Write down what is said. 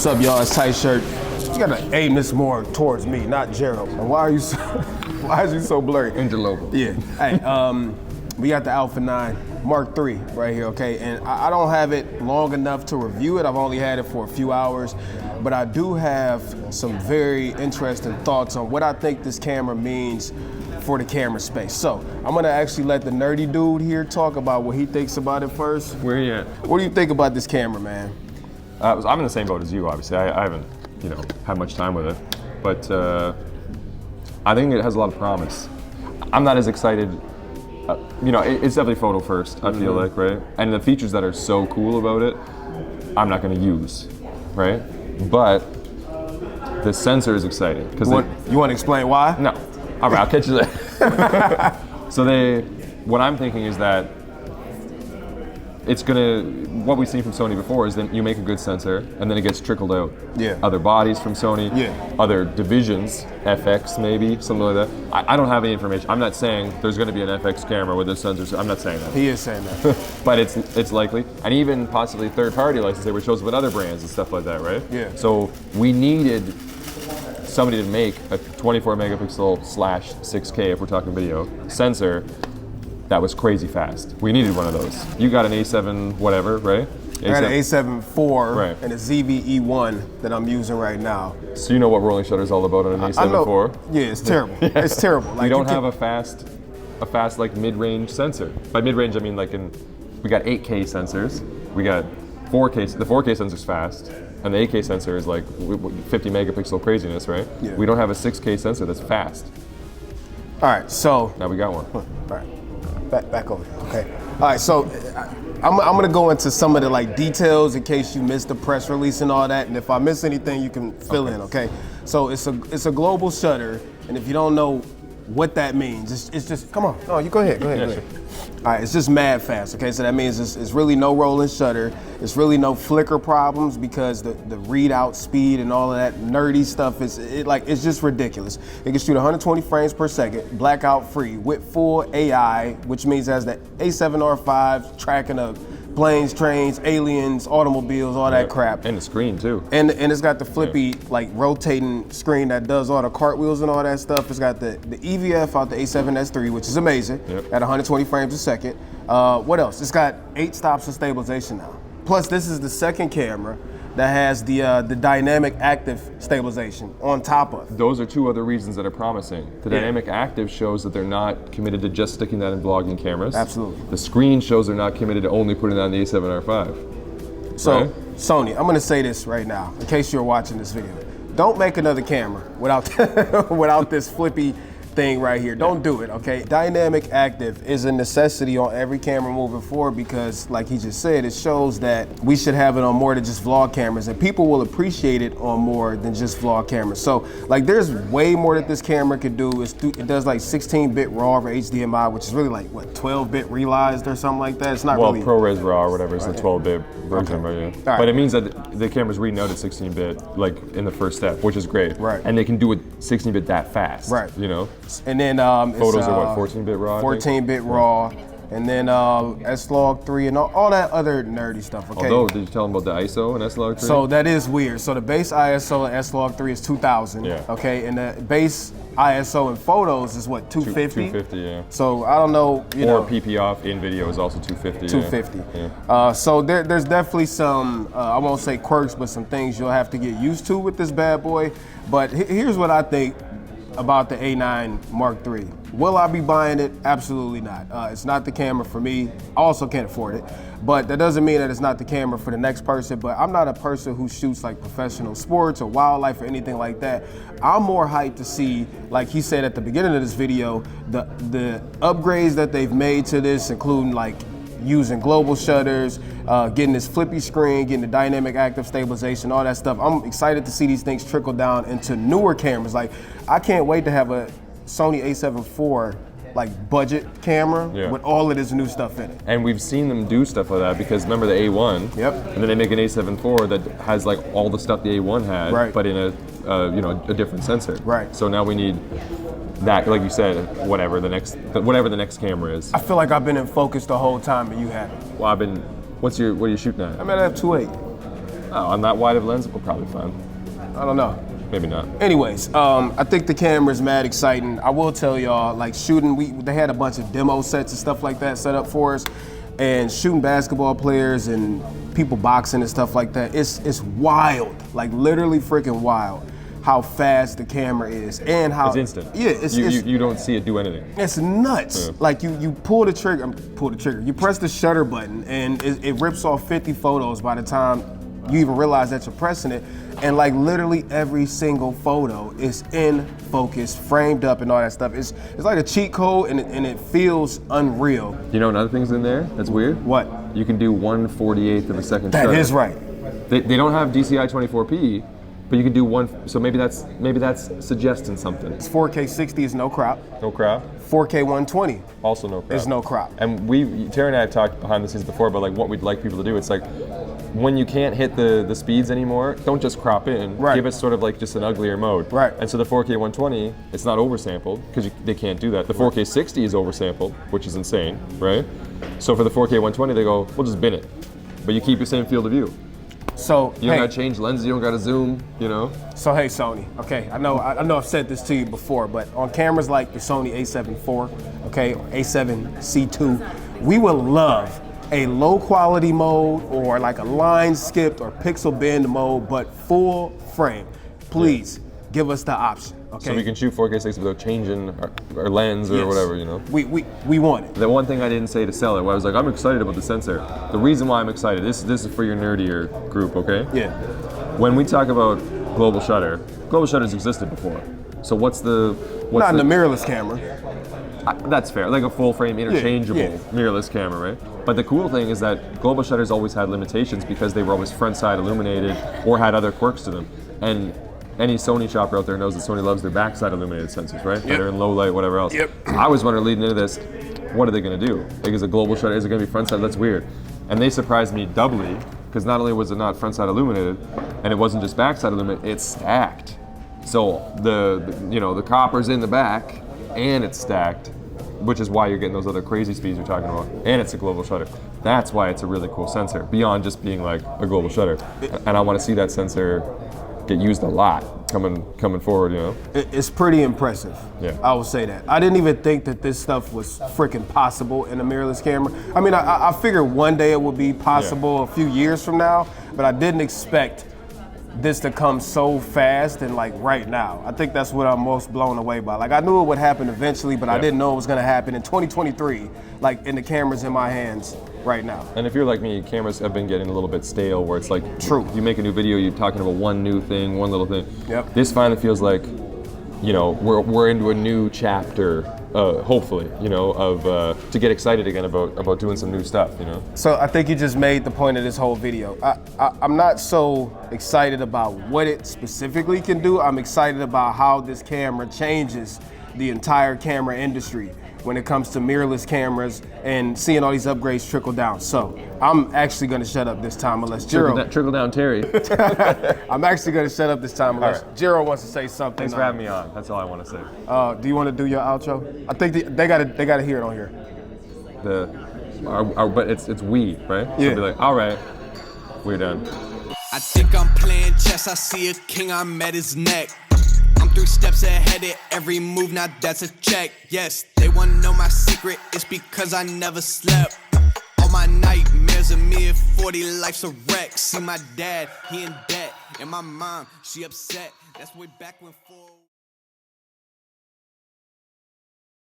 What's up, y'all? It's Tight Shirt. You gotta aim this more towards me, not Gerald. And why is you so blurry? Interlocal. Yeah. Hey, we got the Alpha 9 Mark III right here, okay? And I don't have it long enough to review it. I've only had it for a few hours, but I do have some very interesting thoughts on what I think this camera means for the camera space. So I'm gonna actually let the nerdy dude here talk about what he thinks about it first. Where are you at? What do you think about this camera, man? I'm in the same boat as you, obviously. I haven't, had much time with it, but I think it has a lot of promise. I'm not as excited. It's definitely photo first. I feel like, right? And the features that are so cool about it, I'm not going to use, right? But the sensor is exciting because you want to explain why? No. All right, I'll catch you there. So what I'm thinking is that what we've seen from Sony before is that you make a good sensor and then it gets trickled out. Yeah. Other bodies from Sony, other divisions, FX maybe, something like that. I don't have any information. I'm not saying there's going to be an FX camera with this sensor. I'm not saying that. He is saying that. But it's likely. And even possibly third-party licensing, which shows with other brands and stuff like that, right? Yeah. So we needed somebody to make a 24 megapixel / 6K, if we're talking video, sensor that was crazy fast. We needed one of those. You got an A7 whatever, right? I got an A7 IV right. and a ZV-E1 that I'm using right now. So you know what rolling shutter is all about on an A7 IV? Yeah, it's terrible. It's terrible. Like, we don't have a fast like mid-range sensor. By mid-range I mean we got 8K sensors. We got 4K. The 4K sensor's fast. And the 8K sensor is like 50 megapixel craziness, right? Yeah. We don't have a 6K sensor that's fast. All right, so. Now we got one. All right, back over here, okay. All right, so I'm gonna go into some of the details in case you missed the press release and all that, and if I miss anything, you can fill in, okay? So it's a global shutter, and if you don't know what that means, it's just, come on, no, you go ahead. Sure. All right, it's just mad fast, okay? So that means it's really no rolling shutter. It's really no flicker problems because the readout speed and all of that nerdy stuff it's just ridiculous. It can shoot 120 frames per second, blackout free, with full AI, which means it has the A7R5 tracking of planes, trains, aliens, automobiles, all that crap. And the screen too. And it's got the flippy, rotating screen that does all the cartwheels and all that stuff. It's got the EVF out the A7S III, which is amazing, at 120 frames a second. What else? It's got 8 stops of stabilization now. Plus, this is the second camera that has the dynamic active stabilization on top of. Those are 2 other reasons that are promising. The dynamic active shows that they're not committed to just sticking that in vlogging cameras. Absolutely. The screen shows they're not committed to only putting that on the A7R5. So, right? Sony, I'm gonna say this right now, in case you're watching this video. Don't make another camera without this flippy thing right here. Don't do it, okay? Dynamic active is a necessity on every camera moving forward because, like he just said, it shows that we should have it on more than just vlog cameras, and people will appreciate it on more than just vlog cameras. So, there's way more that this camera could do. It does 16-bit RAW over HDMI, which is really 12-bit realized or something like that. It's not really. Well, ProRes RAW or whatever is the 12-bit version, right? Yeah. Right. But it means that the camera's reading out at 16-bit, in the first step, which is great. Right. And they can do it 16-bit that fast. Right. And then photos are what, 14-bit RAW? 14-bit RAW, and then S-Log3 and all that other nerdy stuff. Okay. Although, did you tell them about the ISO and S-Log3? So that is weird. So the base ISO in S-Log3 is 2000. Yeah. Okay, and the base ISO in photos is what, 250? 250, yeah. So I don't know, Or PP off in video is also 250. 250. Yeah. So there's definitely some, I won't say quirks, but some things you'll have to get used to with this bad boy. But here's what I think about the A9 Mark III. Will I be buying it? Absolutely not. It's not the camera for me. I also can't afford it. But that doesn't mean that it's not the camera for the next person. But I'm not a person who shoots professional sports or wildlife or anything like that. I'm more hyped to see, like he said at the beginning of this video, the upgrades that they've made to this, including using global shutters, getting this flippy screen, getting the dynamic active stabilization, all that stuff. I'm excited to see these things trickle down into newer cameras. I can't wait to have a Sony A7 IV budget camera with all of this new stuff in it. And we've seen them do stuff like that because remember the A1? Yep. And then they make an A7 IV that has all the stuff the A1 had, but in a different sensor. Right. So now we need that, like you said, whatever the next camera is. I feel like I've been in focus the whole time and you haven't. Well, what are you shooting at? I'm at f2.8. Oh, on that wide of lens, we're probably fine. I don't know. Maybe not. Anyways, I think the camera's mad exciting. I will tell y'all, like shooting, they had a bunch of demo sets and stuff like that set up for us, and shooting basketball players and people boxing and stuff like that. It's wild, like literally freaking wild, how fast the camera is and how it's instant. Yeah, you don't see it do anything. It's nuts. Yeah. Like you pull the trigger, you press the shutter button, and it rips off 50 photos by the time you even realize that you're pressing it. And like literally every single photo is in focus, framed up and all that stuff. It's like a cheat code and it feels unreal. You know another thing's in there that's weird? What? You can do 1/48 of a second That shutter. is right. They don't have DCI 24p, but you can do one, so maybe that's suggesting something. It's 4K 60 is no crop. No crop? 4K 120 Also no crop. is no crop. And Terry and I have talked behind the scenes before about like what we'd like people to do. It's like, when you can't hit the speeds anymore, don't just crop in. Right. Give it sort of like just an uglier mode. Right. And so the 4K 120, it's not oversampled because they can't do that. The 4K 60 is oversampled, which is insane, right? So for the 4K 120, they go, we'll just bin it, but you keep your same field of view. So You don't gotta change lenses, you don't gotta zoom, you know? So hey Sony, okay, I know I've said this to you before, but on cameras like the Sony A7 IV, okay, or A7C2, we would love a low quality mode or like a line skipped or pixel bend mode, but full frame. Please give us the option, okay? So we can shoot 4K 60 without changing our lens or Yes. whatever, you know? We want it. The one thing I didn't say to sell it, where I was like, I'm excited about the sensor. The reason why I'm excited, this is for your nerdier group, okay? Yeah. When we talk about global shutters existed before. So what's Not in the mirrorless camera. That's fair, like a full frame interchangeable yeah. mirrorless camera, right? But the cool thing is that global shutters always had limitations because they were always front side illuminated or had other quirks to them. And any Sony shopper out there knows that Sony loves their backside illuminated sensors, right? That are in low light, whatever else. Yep. I was wondering leading into this, what are they gonna do? Like, is a global shutter, is it gonna be front side? That's weird. And they surprised me doubly, because not only was it not front side illuminated, and it wasn't just backside illuminated, it's stacked. So the copper's in the back, and it's stacked, which is why you're getting those other crazy speeds you're talking about. And it's a global shutter. That's why it's a really cool sensor, beyond just being like a global shutter. And I want to see that sensor get used a lot coming forward, you know? It's pretty impressive. Yeah. I will say that. I didn't even think that this stuff was freaking possible in a mirrorless camera. I mean, I figured one day it would be possible a few years from now, but I didn't expect this to come so fast and like right now. I think that's what I'm most blown away by. Like I knew it would happen eventually, but I didn't know it was gonna happen in 2023, like in the cameras in my hands right now. And if you're like me, cameras have been getting a little bit stale where it's like, True. You make a new video, you're talking about one new thing, one little thing. Yep. This finally feels like, you know, we're into a new chapter, hopefully, you know, of to get excited again about doing some new stuff, you know. So I think you just made the point of this whole video. I'm not so excited about what it specifically can do. I'm excited about how this camera changes the entire camera industry when it comes to mirrorless cameras and seeing all these upgrades trickle down. So I'm actually gonna shut up this time unless Gerald. Trickle down Terry. I'm actually gonna shut up this time unless Gerald wants to say something. Thanks for having me on. That's all I want to say. Do you want to do your outro? I think they gotta hear it on here. But it's we, right? Yeah. So be like, all right, we're done. I think I'm playing chess, I see a king, I'm at his neck. I'm 3 steps ahead at every move, now that's a check. Yes, they wanna know my secret, it's because I never slept. All my nightmares of me at 40, life's a wreck. See my dad, he in debt, and my mom, she upset. That's way back when 4